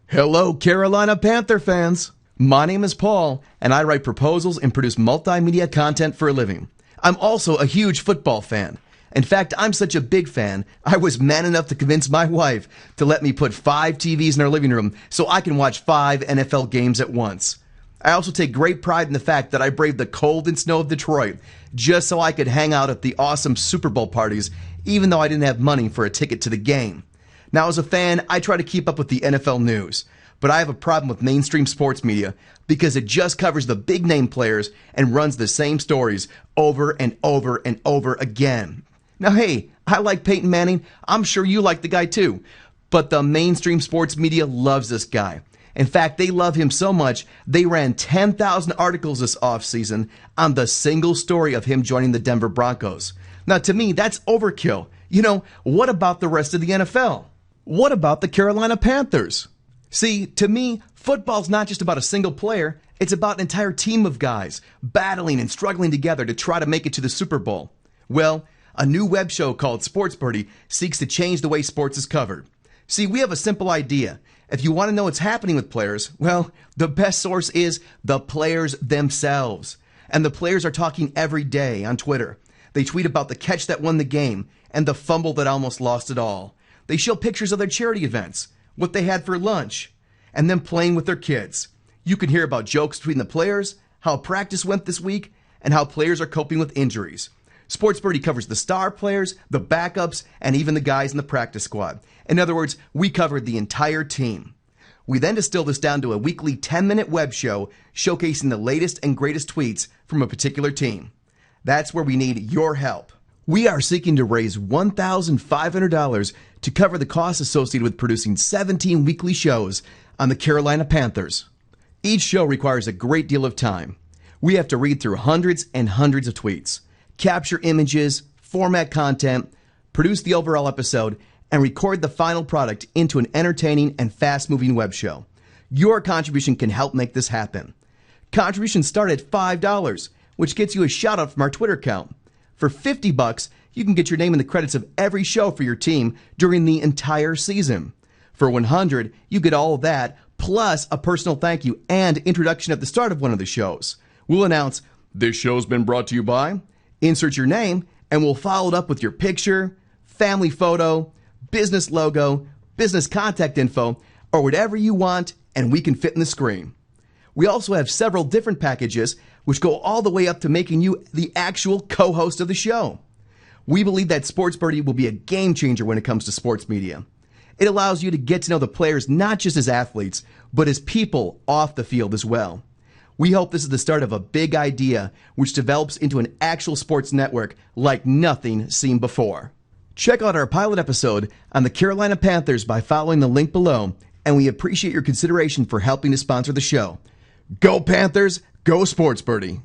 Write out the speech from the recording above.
Hello, Carolina Panther fans. My name is Paul, and I write proposals and produce multimedia content for a living. I'm also a huge football fan. In fact, I'm such a big fan, I was man enough to convince my wife to let me put 5 TVs in our living room so I can watch 5 NFL games at once. I also take great pride in the fact that I braved the cold and snow of Detroit just so I could hang out at the awesome Super Bowl parties, even though I didn't have money for a ticket to the game. Now, as a fan, I try to keep up with the NFL news, but I have a problem with mainstream sports media because it just covers the big name players and runs the same stories over and over and over again. Now, hey, I like Peyton Manning. I'm sure you like the guy too. But the mainstream sports media loves this guy. In fact, they love him so much, they ran 10,000 articles this offseason on the single story of him joining the Denver Broncos. Now, to me, that's overkill. You know, what about the rest of the NFL? What about the Carolina Panthers? See, to me, football's not just about a single player. It's about an entire team of guys battling and struggling together to try to make it to the Super Bowl. Well, a new web show called Sports Birdy seeks to change the way sports is covered. See, we have a simple idea. If you want to know what's happening with players, well, the best source is the players themselves. And the players are talking every day on Twitter. They tweet about the catch that won the game and the fumble that almost lost it all. They show pictures of their charity events, what they had for lunch, and them playing with their kids. You can hear about jokes between the players, how practice went this week, and how players are coping with injuries. Sports Birdy covers the star players, the backups, and even the guys in the practice squad. In other words, we covered the entire team. We then distill this down to a weekly 10-minute web show showcasing the latest and greatest tweets from a particular team. That's where we need your help. We are seeking to raise $1,500 to cover the costs associated with producing 17 weekly shows on the Carolina Panthers. Each show requires a great deal of time. We have to read through hundreds and hundreds of tweets, capture images, format content, produce the overall episode, and record the final product into an entertaining and fast-moving web show. Your contribution can help make this happen. Contributions start at $5, which gets you a shout-out from our Twitter account. For $50, you can get your name in the credits of every show for your team during the entire season. For $100, you get all of that, plus a personal thank you and introduction at the start of one of the shows. We'll announce, "This show's been brought to you by," insert your name, and we'll follow it up with your picture, family photo, business logo, business contact info, or whatever you want, and we can fit in the screen. We also have several different packages which go all the way up to making you the actual co-host of the show. We believe that Sports Birdy will be a game changer when it comes to sports media. It allows you to get to know the players not just as athletes, but as people off the field as well. We hope this is the start of a big idea which develops into an actual sports network like nothing seen before. Check out our pilot episode on the Carolina Panthers by following the link below, and we appreciate your consideration for helping to sponsor the show. Go Panthers! Go Sports Birdy!